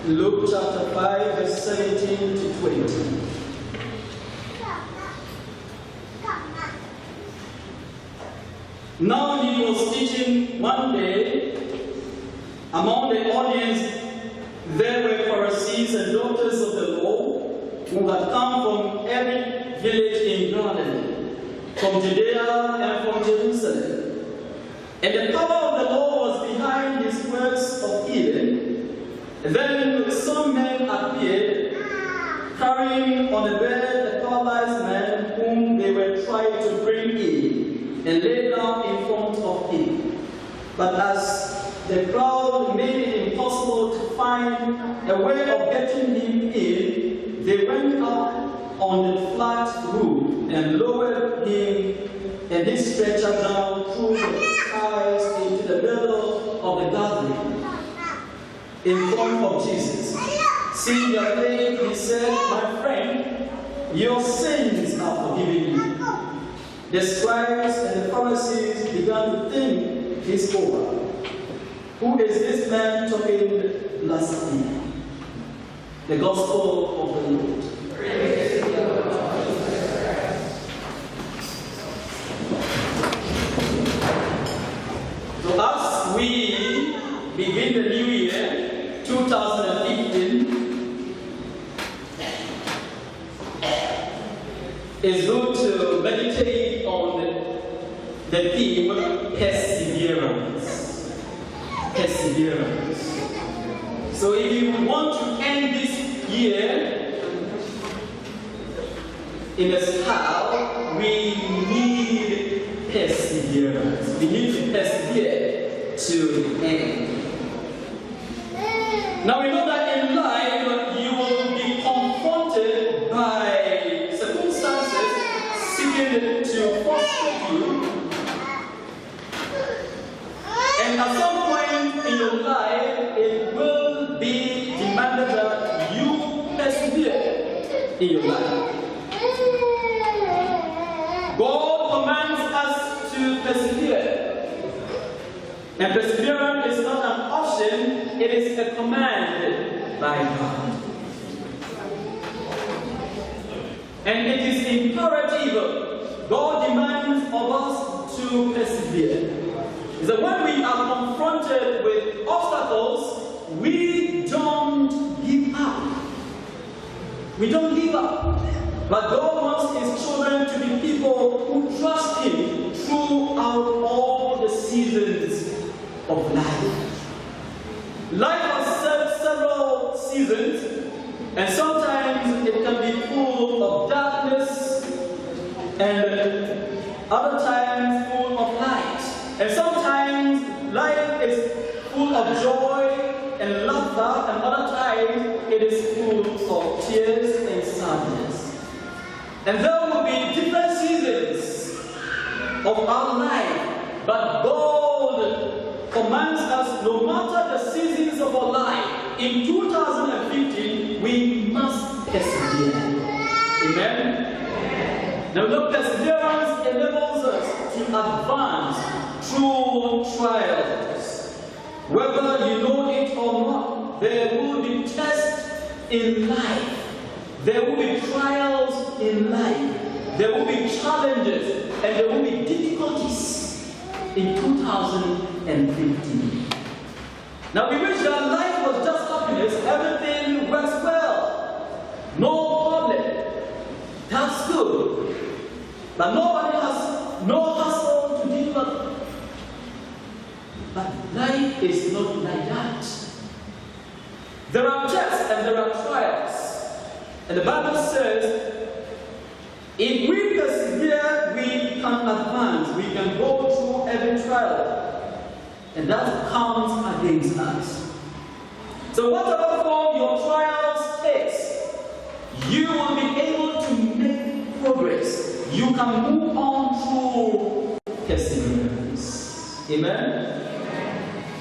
Luke chapter 5, verse 17 to 20. Now he was teaching one day. Among the audience there were Pharisees and doctors of the law who had come from every village in Galilee, from Judea and from Jerusalem. And the power of the law was behind his works of healing. And then some men appeared, carrying on a bed a paralyzed man whom they were trying to bring in, and lay down in front of him. But as the crowd made it impossible to find a way of getting him in, they went up on the flat roof and lowered him and his stretcher down through the skies into the middle of the gathering in front of Jesus. Seeing their faith, he said, "My friend, your sins are forgiven you." The scribes and the Pharisees began to think this over. Who is this man talking blasphemy? The gospel of the Lord. Praise the Lord. So as we begin the new year, 2015, it's good to meditate on the theme perseverance. Perseverance. So if you want to end this year in a style, we need perseverance. We need to persevere to the end. Now we know that in life you will be confronted by circumstances seeking to frustrate you. And at some point in your life, it will be demanded that you persevere in your life. God commands us to persevere. And perseverance is not an option, it is a command by God. And it is imperative. God demands of us to persevere. Is that when we are confronted with obstacles, we don't give up. We don't give up. But God wants His children to be people who trust Him throughout all the seasons of life. Life has several seasons, and sometimes it can be full of darkness, and other times full of light. And sometimes life is full of joy and laughter, and other times it is full of tears and sadness. And there will be different seasons of our life, but God commands us, no matter the seasons of our life, in 2015 we must persevere. Amen? Now look, perseverance enables us to advance through trials. Whether you know it or not, there will be tests in life. There will be trials in life. There will be challenges and there will be difficulties in 2015. Now we wish that life was just happiness, everything works well. No problem. That's good. But nobody has no hassle to deal with. But life is not like that. There are tests and there are trials. And the Bible says, if we persevere, we can advance. We can go through every trial. And that counts against us. So whatever form your trials takes, you will be able to make progress. You can move on through perseverance. Amen?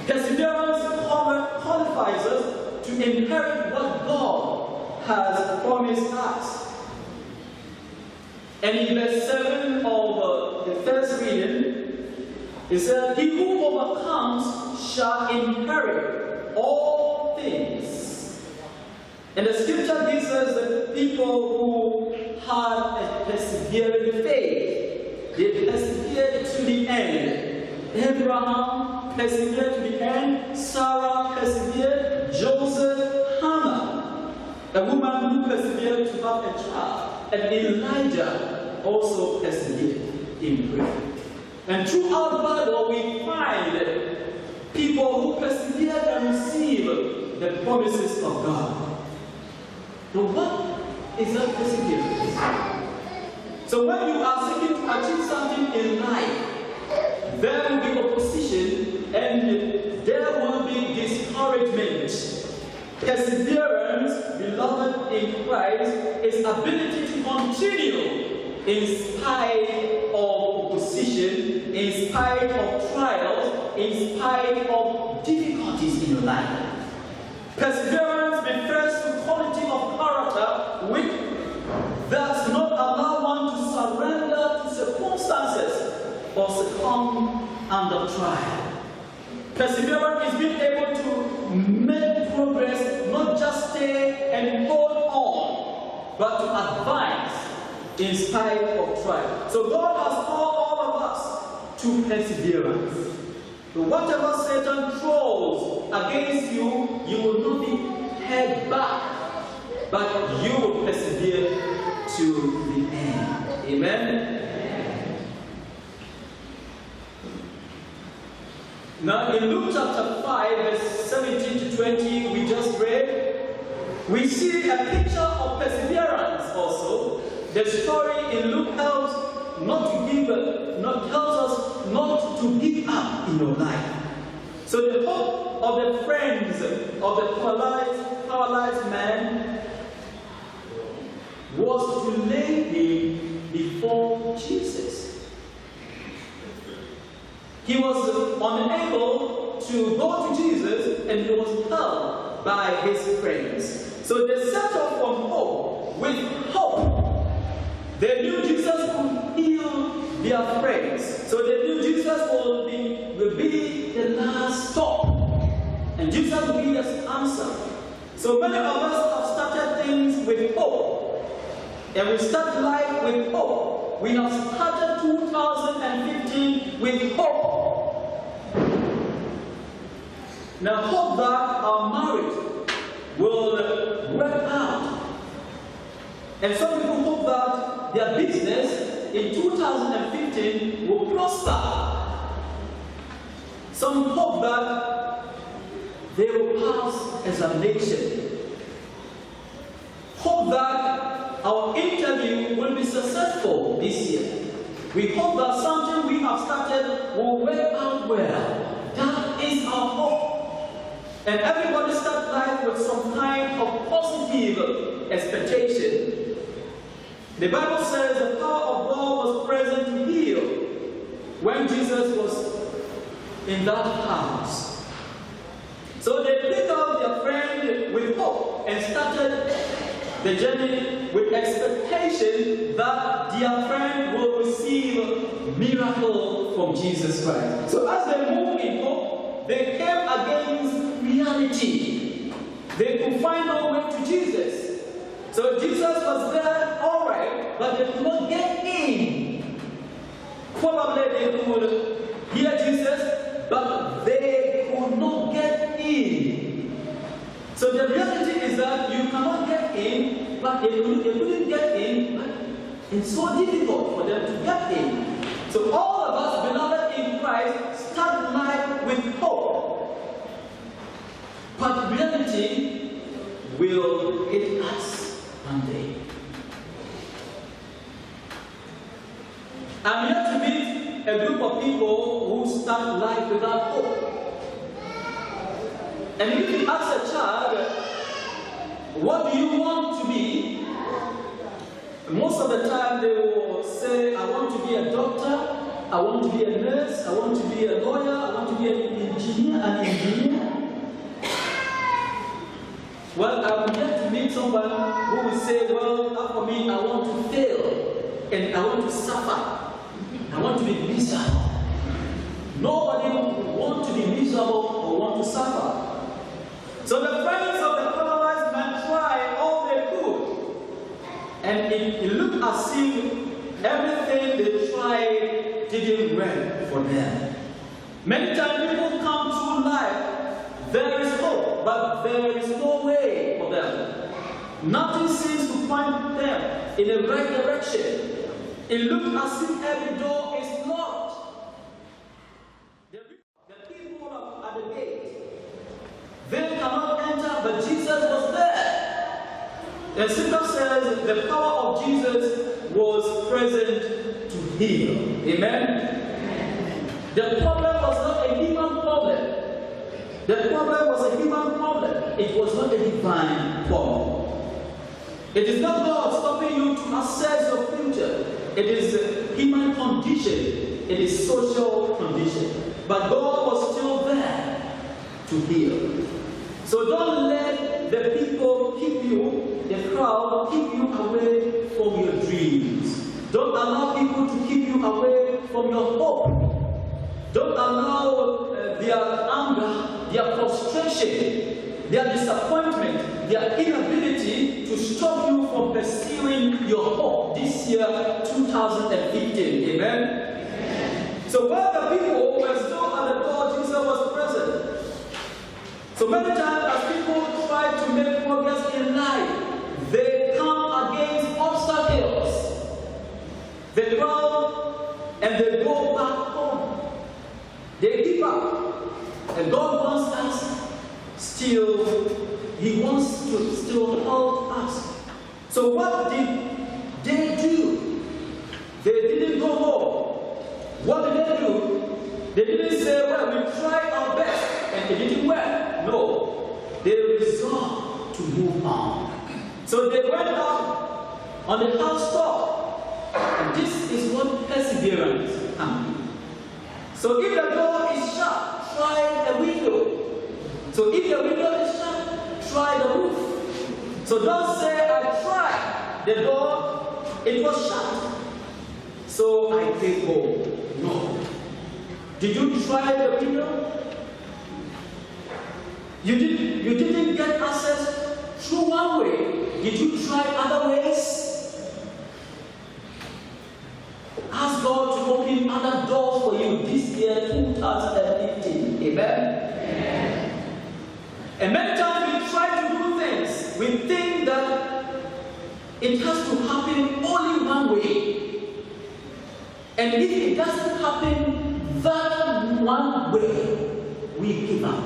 Perseverance qualifies us to inherit what God has promised us. And in verse 7 of the first reading, it says, "He who overcomes shall inherit all things, And the scripture gives us that people who had a persevering faith, they persevered to the end. Abraham persevered to the end, Sarah persevered, Joseph, Hannah, a woman who persevered to have a child, and Elijah also persevered in prayer. And throughout the Bible we find people who persevered and received the promises of God. Now what is that perseverance? So when you are seeking to achieve something in life, there will be opposition and there will be discouragement. Perseverance, beloved in Christ, is ability to continue in spite of opposition, in spite of trials, in spite of difficulties in your life. Perseverance refers to quality of character which does not allow one to surrender to circumstances or succumb under trial. Perseverance is being able to make progress, not just stay and hold on, but to advance in spite of trial. So God has called all of us to perseverance. So whatever Satan throws against you, you will not be held back, but you will persevere to the end. Amen? Now in Luke chapter 5, verse 17 to 20, we just read, we see a picture of perseverance also. The story in Luke tells us not to give up in your life. So the hope of the friends of the paralyzed man was to lay him before Jesus. He was unable to go to Jesus and he was held by his friends. So they set off from home with hope. They knew Jesus could heal their friends. So they knew Jesus will be the last stop. And Jesus will be the answer. So many of us have started things with hope. And we start life with hope. We have started 2015 with hope. Now hope that our marriage will work out. And some people hope that their business in 2015 will prosper. Some hope that they will pass examination. Hope that our interview will be successful this year. We hope that something we have started will work out well. That is our hope. And everybody starts life with some kind of positive expectation. The Bible says the power of God was present to heal when Jesus was in that house. So they picked up their friend with hope and started the journey with expectation that their friend will receive miracle from Jesus Christ. So as they moved in hope, they came against reality. They could find no way to Jesus. So Jesus was there, all right, but they could not get in. Probably they could hear Jesus, but they could not get in. So the reality is that you cannot get in, but they couldn't get in, but it's so difficult for them to get in. So all of us, beloved in Christ, start life with hope. But reality will hit us one day. I'm here to meet a group of people who start life without hope. And if you ask a child, what do you want to be? Most of the time they will say, I want to be a doctor, I want to be a nurse, I want to be a lawyer, I want to be an engineer. Well, I'm yet to meet someone who will say, well, for me, I want to fail, and I want to suffer. I want to be miserable. Nobody wants to be miserable or want to suffer. So the friends of the paralyzed man tried and it looked as if everything they tried didn't work for them. Many times people come through life, there is hope, but there is no way for them. Nothing seems to point them in the right direction. It looks as if every door is locked. The people at the gate, they cannot enter, but Jesus was there. The scripture says the power of Jesus was present to heal. Amen? The problem was not a human problem. The problem was a human problem. It was not a divine problem. It is not God stopping you to access your future. It is a human condition. It is social condition. But God was still there to heal. So don't let the people keep you, the crowd, keep you away from your dreams. Don't allow people to keep you away from your hope. Don't allow their anger, their frustration, their disappointment, their inability to stop you from pursuing your hope this year, 2015. Amen? So while the people were still at the door, Jesus was present. So many times as people try to make progress in life, they come against obstacles. They cry and they go back home. They give up. And God wants us still, He wants to still help us. So what did they do? They didn't go home. What did they do? They didn't say, well, we tried our best and it didn't work. No. They resolved to move on. So they went out on the housetop. And this is what perseverance can be. So if the door is shut, try the window. So if the window is shut, try the roof. So don't say, I tried the door, it was shut, so I came home. No. Did you try the window? You didn't get access through one way. Did you try other ways? Ask God to open other doors for you this year, 2015. Amen? Amen. And many times we try to do things, we think that it has to happen only one way. And if it doesn't happen that one way, we give up.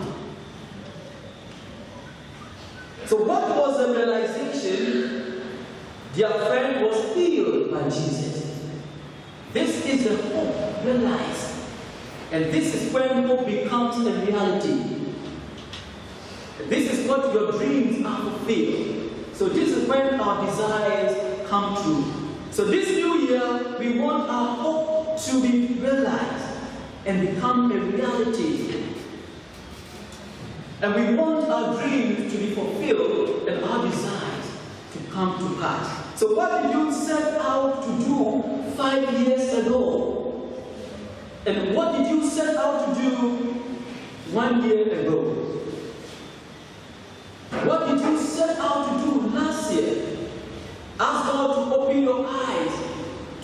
So what was the realization? Their friend was healed by Jesus. This is the hope realized. And this is when hope becomes a reality. This is what your dreams are fulfilled. So this is when our desires come true. So this new year, we want our hope to be realized and become a reality. And we want our dreams to be fulfilled and our desires to come to pass. So what did you set out to do 5 years ago? And what did you set out to do 1 year ago? What did you set out to do last year? Ask God to open your eyes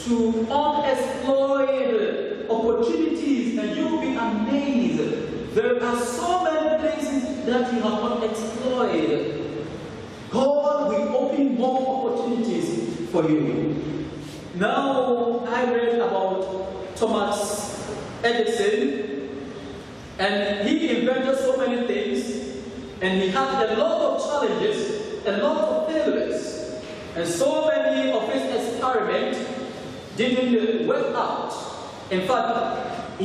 to unexplored opportunities, and you'll be amazed. There are so many places that you have not explored. God will open more opportunities for you. Now, I read about Thomas Edison, and he invented so many things, and he had a lot of challenges, a lot of failures, and so many of his experiments didn't work out. In fact,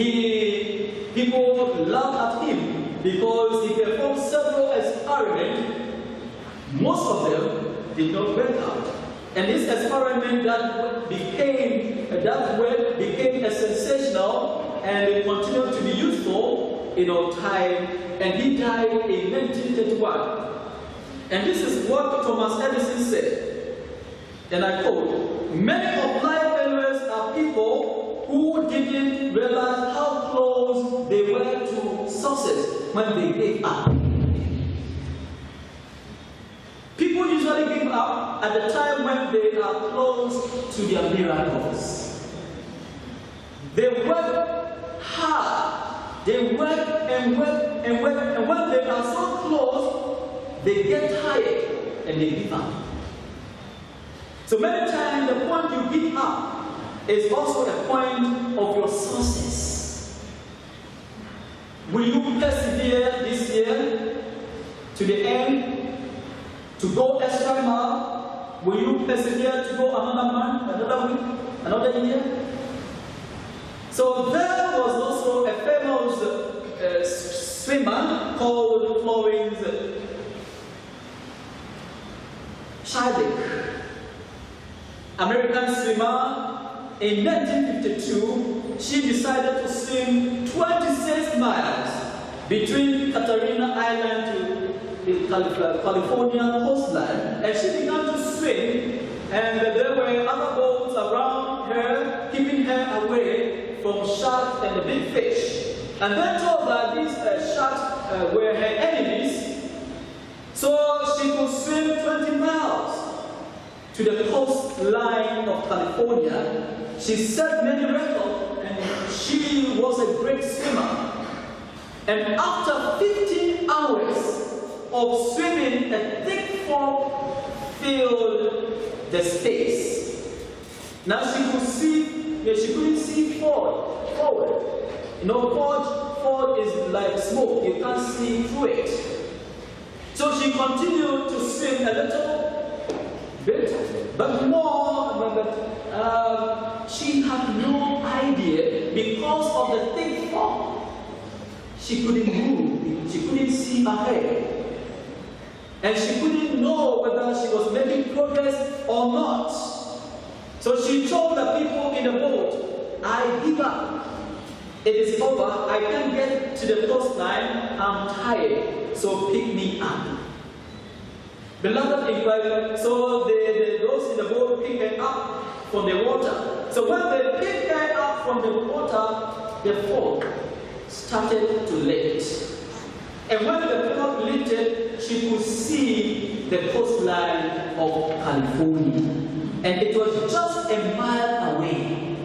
people laughed at him because he performed several experiments. Most of them did not work out. And this experiment that became a sensational and it continued to be useful in our time, and he died in 1931. And this is what Thomas Edison said, and I quote, "Many of life failures are people who didn't realize how close they were to success when they gave up." People usually give up up at the time when they are close to their miracles. They work hard. They work and work and work, and when they are so close, they get tired and they give up. So many times the point you give up is also a point of your success. Will you persevere this year to the end, to go extra mile? Will you persevere to go another month, another week, another year? So there was also a famous swimmer called Florence Chadwick, American swimmer. In 1952, she decided to swim 26 miles between Catalina Island to the California coastline, and she began to swim, and there were other boats around her, keeping her away from sharks and the big fish. And they told that these sharks were her enemies, so she could swim 20 miles to the coastline of California. She set many records, and she was a great swimmer. And after 15 hours of swimming, a thick fog filled the space. Now she could see, she couldn't see forward. You know, fog is like smoke, you can't see through it. So she continued to swim a little bit, but she had no idea because of the thick fog. She couldn't move, she couldn't see ahead, and she couldn't know whether she was making progress or not. So she told the people in the boat, "I give up. It is over. I can't get to the coastline. I'm tired. So pick me up." Beloved in Christ, so those in the boat picked her up from the water. So when they picked her up from the water, the fog started to lift. And when the fog lifted, she could see the coastline of California. And it was just a mile away.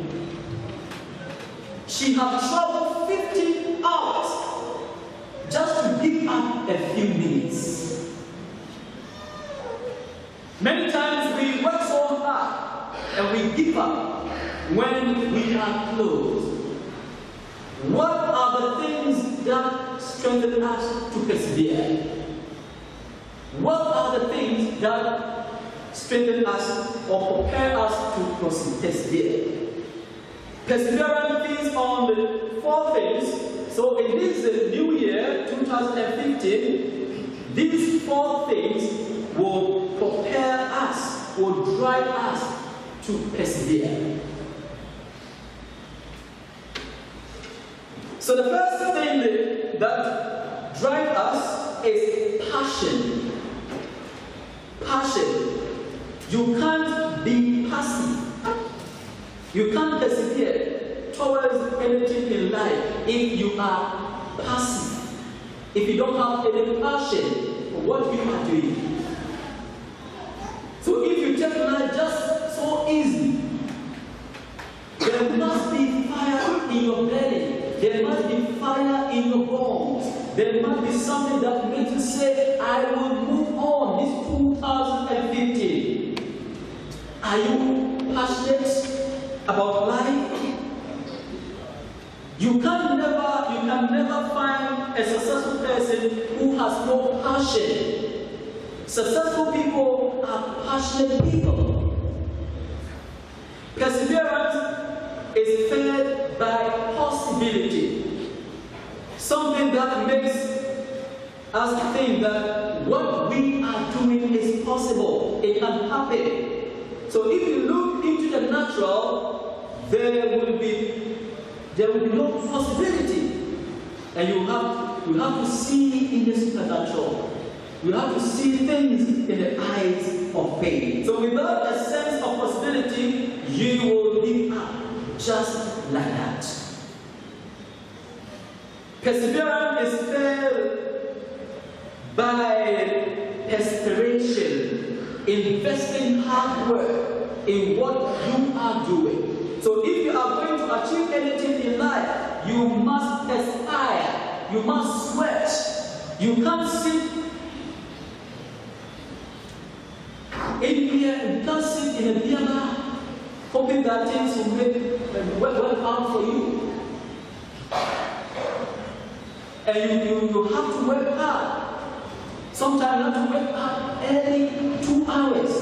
She had traveled 15 hours just to give up a few minutes. Many times we work so hard and we give up when we are close. What are the things that strengthen us to persevere? What are the things that strengthen us or prepare us to persevere? Perseverance feeds on the four things. So in this new year, 2015, these four things will prepare us, will drive us to persevere. So the first thing that drives us is passion. Passion. You can't be passive. You can't persevere towards anything in life if you are passive. If you don't have any passion for what you are doing. So if you take life just so easy, there must be fire in your belly. There must be fire in your bones. There must be something that makes you say, "I will move on this 2015. Are you passionate about life? You can never find a successful person who has no passion. Successful people are passionate people. Perseverance is fed by possibility. Something that makes us think that what we are doing is possible. It can happen. So if you look into the natural, there will be no possibility. And you have to see in the supernatural. You have to see things in the eyes of faith. So without a sense of possibility, you will give up just like that. Perseverance is fed by perspiration. investing hard work in what you are doing. So if you are going to achieve anything in life, you must aspire, you must sweat. You can't sit in here, you can't sit in a beer bar hoping that things will work out for you. And you have to work hard. Sometimes you have to work hard early 2 hours.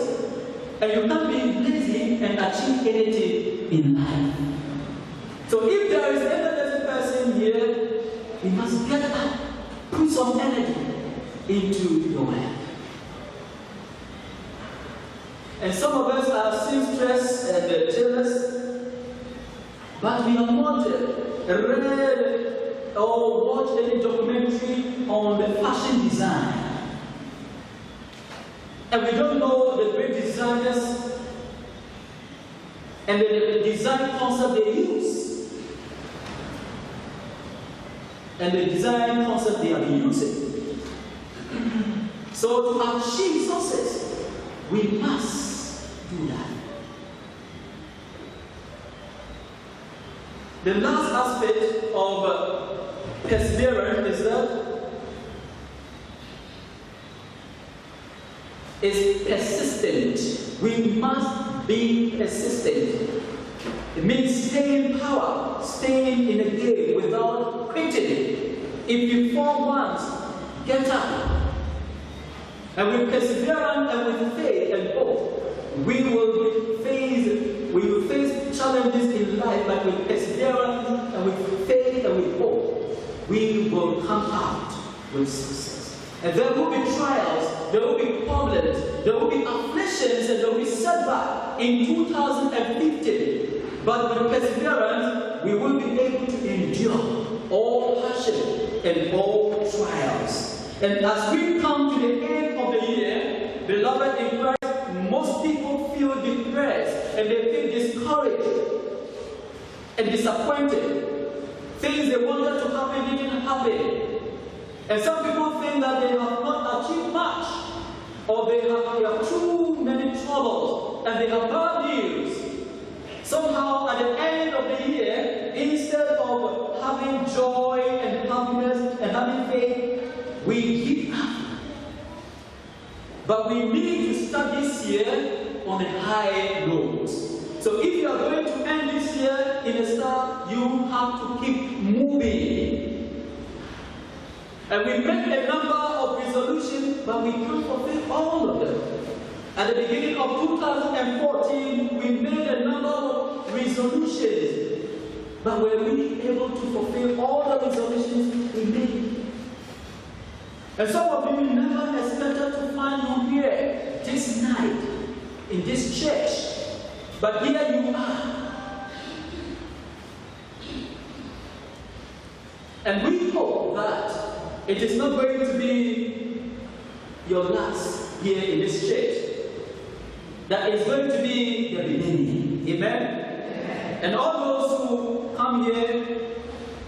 And you can't be lazy and achieve anything in life. So if there is any lazy person here, you must get up, put some energy into your work. And some of us are seamstress and jealous, but we have not read or watched any documentary on the fashion design. And we don't know the great designers and the design concept they use. And the design concept they are using. So to achieve success, we must do that. The last aspect of perseverance is that is persistent. We must be persistent. It means staying in power, staying in a game without quitting. If you fall once, get up. And with perseverance and with faith and hope, we will face challenges in life, but with perseverance and with faith and with hope, we will come out with success. And there will be trials, there will be problems, there will be afflictions, and there will be setbacks in 2015. But with perseverance, we will be able to endure all hardship and all trials. And as we come to the end of the year, beloved in Christ, most people feel depressed and they feel discouraged and disappointed. Things they wanted to happen didn't happen. And some people think that they have not achieved much, or they have too many troubles, and they have bad news. Somehow, at the end of the year, instead of having joy and happiness and having faith, we give up. But we need to start this year on a high note. So if you are going to end this year in a star, you have to keep moving. And we make a number of resolutions, but we can't fulfill all of them. At the beginning of 2014, we made a number of resolutions, but were we able to fulfill all the resolutions we made? And some of you never expected to find you here this night, in this church, but here you are. And we hope that it is not going to be your last year in this church. That is going to be the beginning. Amen? And all those who come here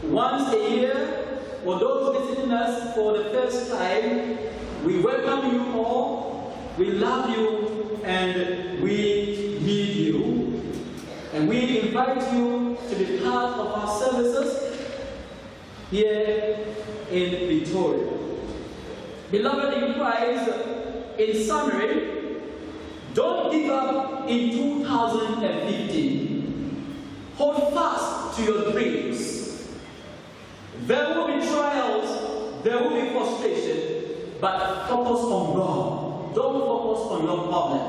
once a year, or those visiting us for the first time, we welcome you all. We love you and we need you. And we invite you to be part of our services here in Victoria. Beloved in Christ, in summary, don't give up in 2015. Hold fast to your dreams. There will be trials, there will be frustration, but focus on God. Don't focus on your problem.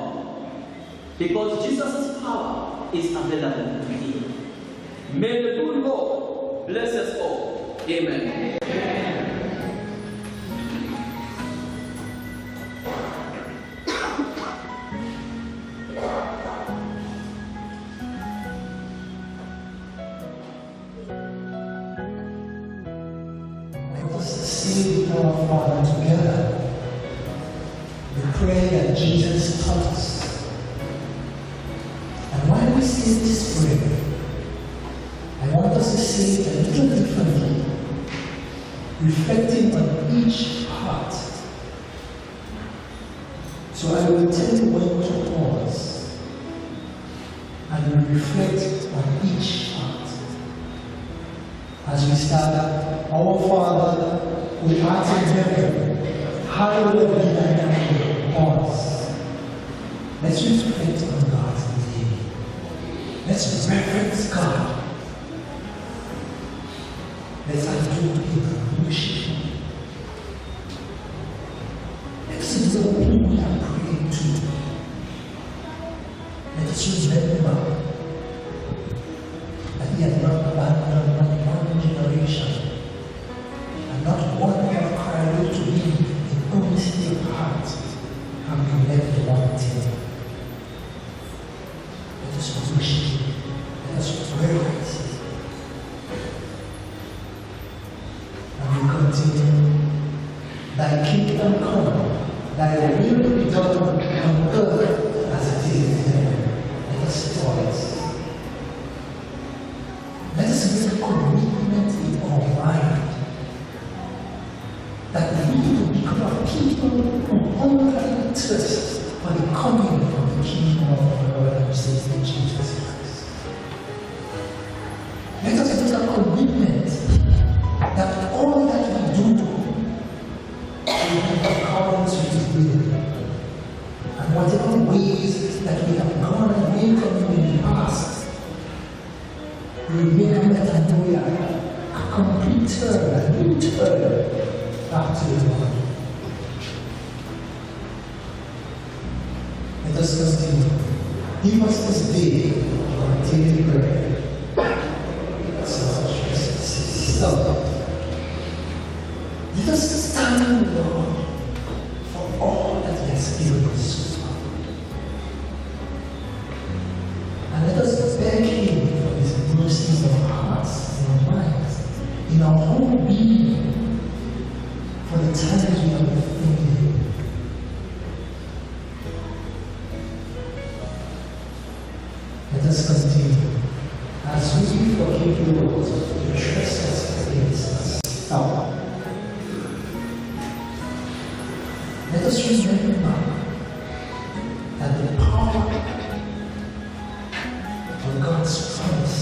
Because Jesus' power is available to you. May the good Lord bless us all. Amen. Before our Father together, we pray that Jesus taught us. And while we say this prayer, I want us to say it a little differently, reflecting on each heart. So I will tell you when to pause and will reflect on each part. As we start, our Father who art in heaven, hallowed be thy name. Pause. Let's reflect on God's name. Let's reverence God. Let's adore Him, worship Him. Let's know who we are praying to. Let us remember that He has not abandoned not one generation, and not one have cried out to Him in honesty of heart, and been left wanting. Let us worship Him. Let us reverence Him. And we continue. Thy kingdom come, thy will be done on earth as it is in heaven. Let us pause. Let us make a commitment in our mind that we will become a people who hunger and thirst for the coming of the kingdom of our Lord and Savior Jesus Christ. Let us make a commitment that all that we do in accordance with His will. And whatever ways that we have gone away from Him in the past, remember that we are a complete turn and return back to the Lord. Let us continue. Give us this day our daily bread. So, let us stand, Lord, for all that He has given us so far. And let us beg Him for His mercies in our hearts, in our minds, in our whole being, for the times we have offended Him. Let us continue. As we forgive those who trespass against us. Now, let us remember that the power of God's promise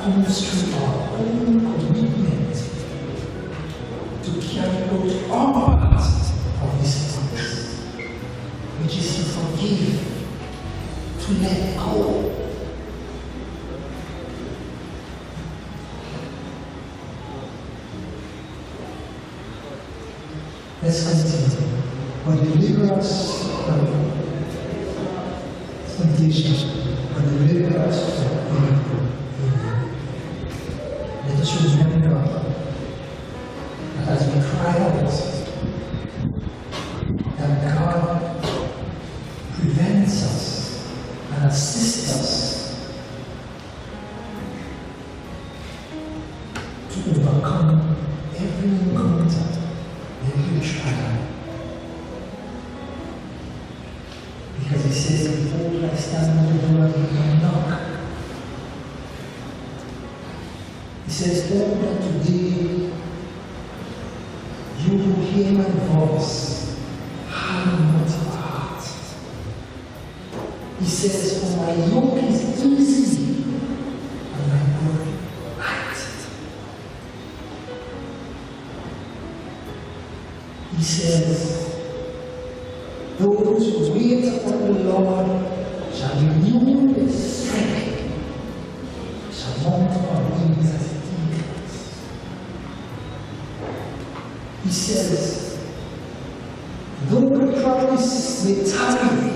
comes through our own commitment to carry out our part of His promise, which is to forgive, to let go. Let's continue. But deliver us from temptation, but deliver us from evil. Let us remember that as we cry out, that God prevents us and assists us to overcome every encounter, every trial. Because He says, behold, I stand at the door and knock. He says, oh, that today you will hear my voice, harden not your heart. He says, for my yoke is easy and my burden light. He says, those who wait upon the Lord shall renew their strength, shall mount on wings as eagles. He says, though the promise may tarry,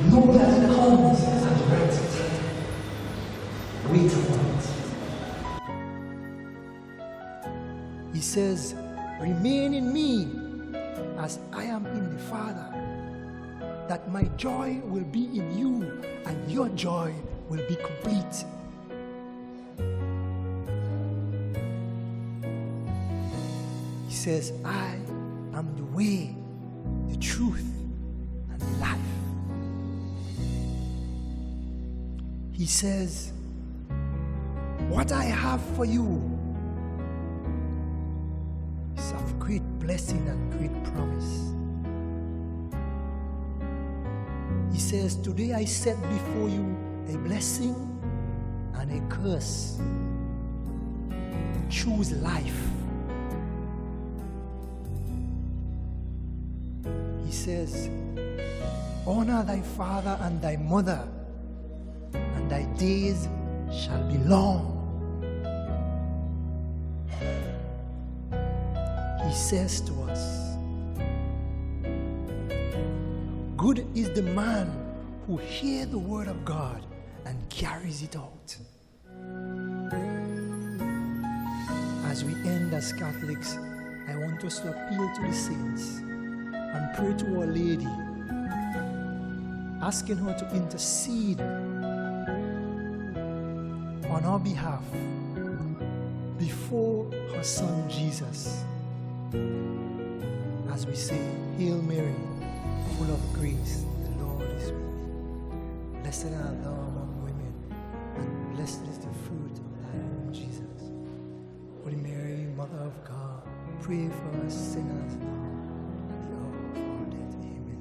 know that it comes at the right time. Wait upon it. He says, remain in me as I am in the Father, that my joy will be in you and your joy will be complete. He says, I am the way, the truth, and the life. He says, what I have for you is of great blessing and great promise. He says, today I set before you a blessing and a curse. Choose life. He says, honor thy father and thy mother, and thy days shall be long. He says to us, good is the man who hears the word of God and carries it out. As we end as Catholics, I want us to appeal to the saints and pray to Our Lady, asking her to intercede on our behalf before her Son Jesus. As we say, Hail Mary, full of grace, the Lord is with thee. Blessed art thou among women, and blessed is the fruit of thy womb, Jesus. Holy Mary, Mother of God, pray for us sinners now and at the hour of our death. Amen.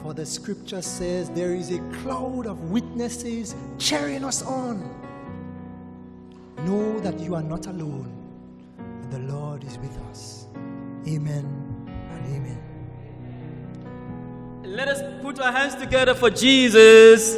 For the scripture says there is a cloud of witnesses cheering us on. Know that you are not alone, and the Lord is with us. Amen and amen. Let us put our hands together for Jesus.